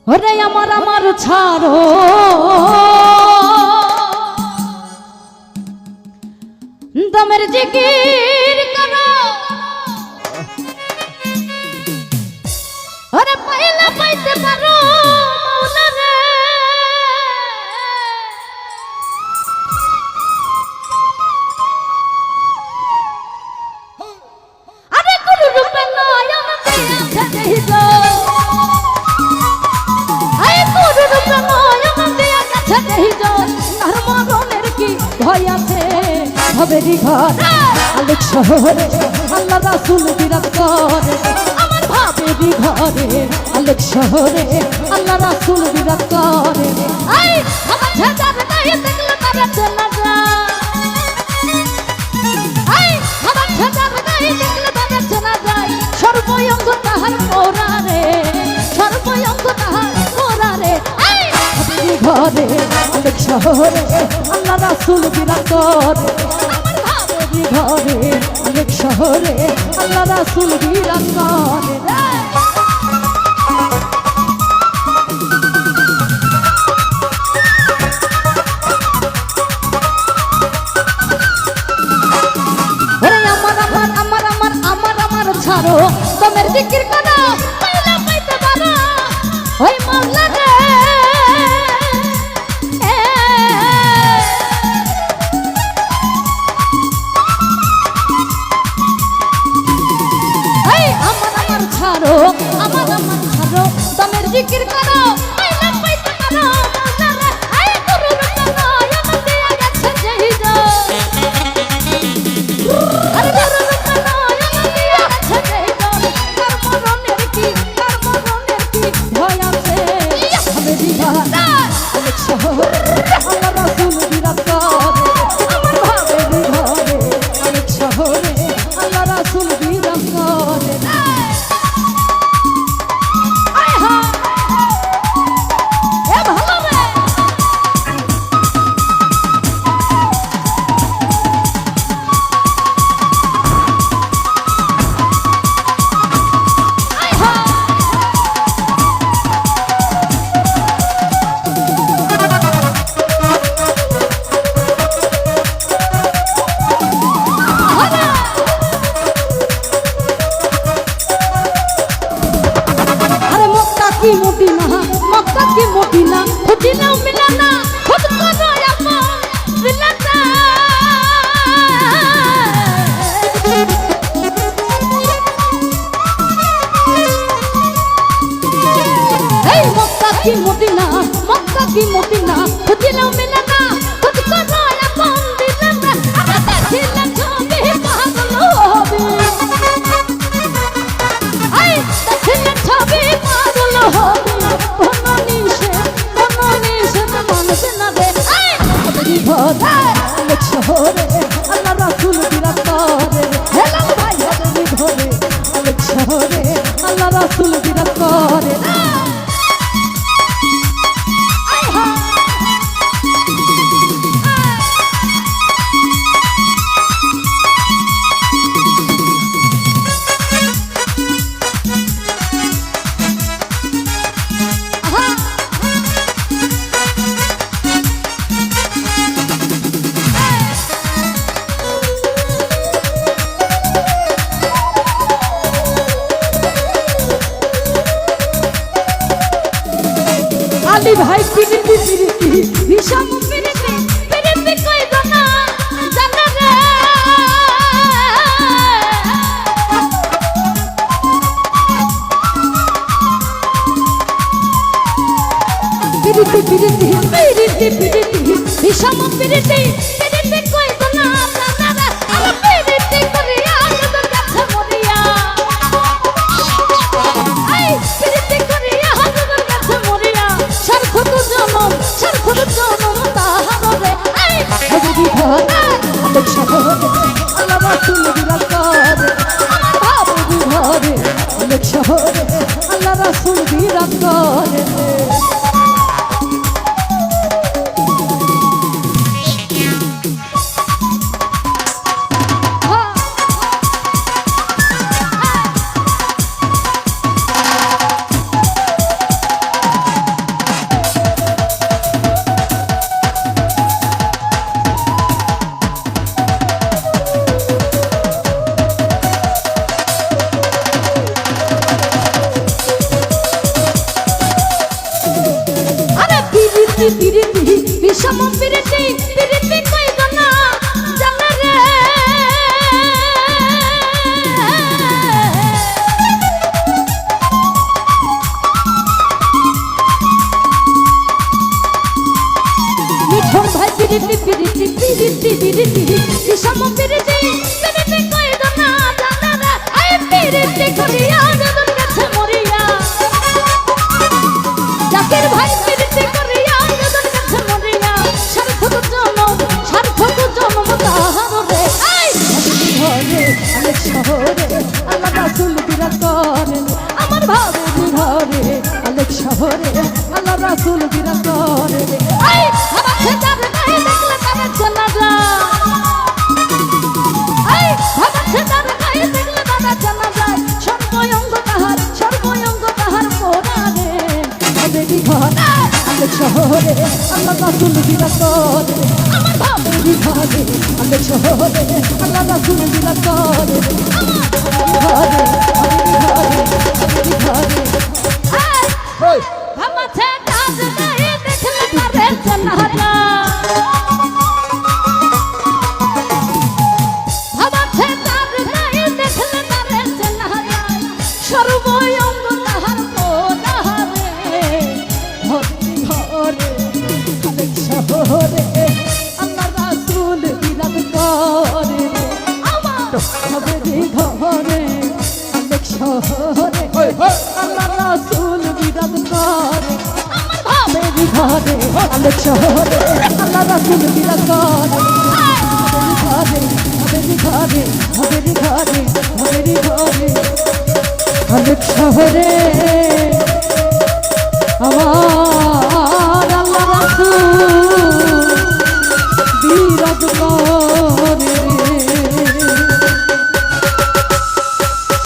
ওরে আমার আমার ছাড়ো দমের জিকির করো ওরে পাইলা পাইতে পারো মাওলা রে আরে গুরু রূপে নয় আমাকে দেই গো আরে গুরু রূপে নয় আমাকে কাছে দেই গো আর মরণের কি ভয় আছে ভবেরি ঘর আলোক শহরে আল্লাহ রাসূল বিরাজ করে আমার ভাবেরি ঘরে আলোক শহরে আল্লাহ রাসূল বিরাজ করে এই আমার ছেদার নাই দেখলে তারা চেনা যায় এই আমার ছেদার নাই দেখলে তারা চেনা যায় সর্বয়ঙ্গ তাহার কোরারে সর্বয়ঙ্গ তাহার কোরারে এই ভাবেরি ঘরে আলোক শহরে আল্লাহ রাসূল বিরাজ করে ঘরে অনেক শহরে আল্লাহ রাসূল বিরাজ করে ওরে আমার আমার আমার আমার আমার আমার ছাড়ো তোমের জিকির করো পাইলা পাইতে পারো ওই মাওলা রে ছাড়ো আমার আমার ছাড়ো তোমের জিকির করো পাইলা পাইতে পারো মাওলা রে আই গুরু রূপে নয় আমার দিয়া গেছে যেই যা আরে গুরু রূপে নয় আমার দিয়া গেছে যেই যা কার মরণের কি ভয় আছে আমি দিঘা অনেক শহরে আল্লাহ রাসূল বিরাজ করে আমার ভাবেরি ঘরে অনেক শহরে আল্লাহ রাসূল বিরাজ করে मक्का की मोटीना खुदिना मिलाना खुद करो अपन मिलाना हे मक्का की मोटीना खुदिना मिलाना खुद करो अपन मिलाना अरे देखिला छबे पागल होबे आई देखिला छबे पागल होबे অনেক শহরে আল্লাহ রাসূল বিরাজ করে হেলাল ভাই ভাবেরি ঘরে অনেক শহরে আল্লাহ রাসূল বিরাজ করে আলী ভাই পিরিতি বিষম পিরিতি কই দনা জানা রে পিরিতি বিষম পিরিতি কই দনা জানা রে আমার পিরিতি করিয়া তোর কাছে মরিয়া এই পিরিতি করিয়া তোর কাছে মরিয়া সরখুদ জনম তাহারে এই ভাবেরি ঘরে অনেক শহরে আল্লাহ রাসূল বিরাজ করে আমার ভাবেরি ঘরে অনেক শহরে আল্লাহ রাসূল বিরাজ করে পিরিতি পিরিতি বিষম পিরিতি পিরিতি কইব না জানা রে মিঠুন ভাই পিরিতি পিরিতি পিরিতি পিরিতি বিষম পিরিতি পিরিতি কইব না জানা রে আই পিরিতি করিয়া যদন গেছে মরিয়া জাকির ভাই পিরিতি করিয়া যদন গেছে মরিয়া সার্থক জনম তাহার রে আই ঘরে অনেক শহরে আল্লাহ রাসূল বিরাজ করেন আমার ভাবের ঘরে অনেক শহরে আল্লাহ রাসূল বিরাজ করেন আই আমার ছেদার গায়ে দেখলে তারা জানা যায় আই আমার ছেদার গায়ে দেখলে তারা জানা যায় সর্বঙ্গ তাহার মোরারে ভাবের ঘরে অনেক শহরে আল্লাহ রাসূল বিরাজ করেন আমার ভাবের ঘরে অনেক শহরে আল্লাহ রাসূল বিরাজ করেন ঘরে ঘরে আমার ছেদার গায়ে দেখলে তারা জানা যায় আমার ছেদার গায়ে দেখলে তারা জানা যায় সর্বঙ্গ তাহার মোরারে ঘরে অনেক শহরে আল্লাহ রাসূল বিরাজ করে আমার ভাবের ঘরে অনেক শহরে আল্লাহ রাসূল বিরাজ করে আমার ভাবের ঘরে অনেক শহরে আল্লাহ রাসূল বিরাজ করে ভাবের ঘরে অনেক শহরে আমার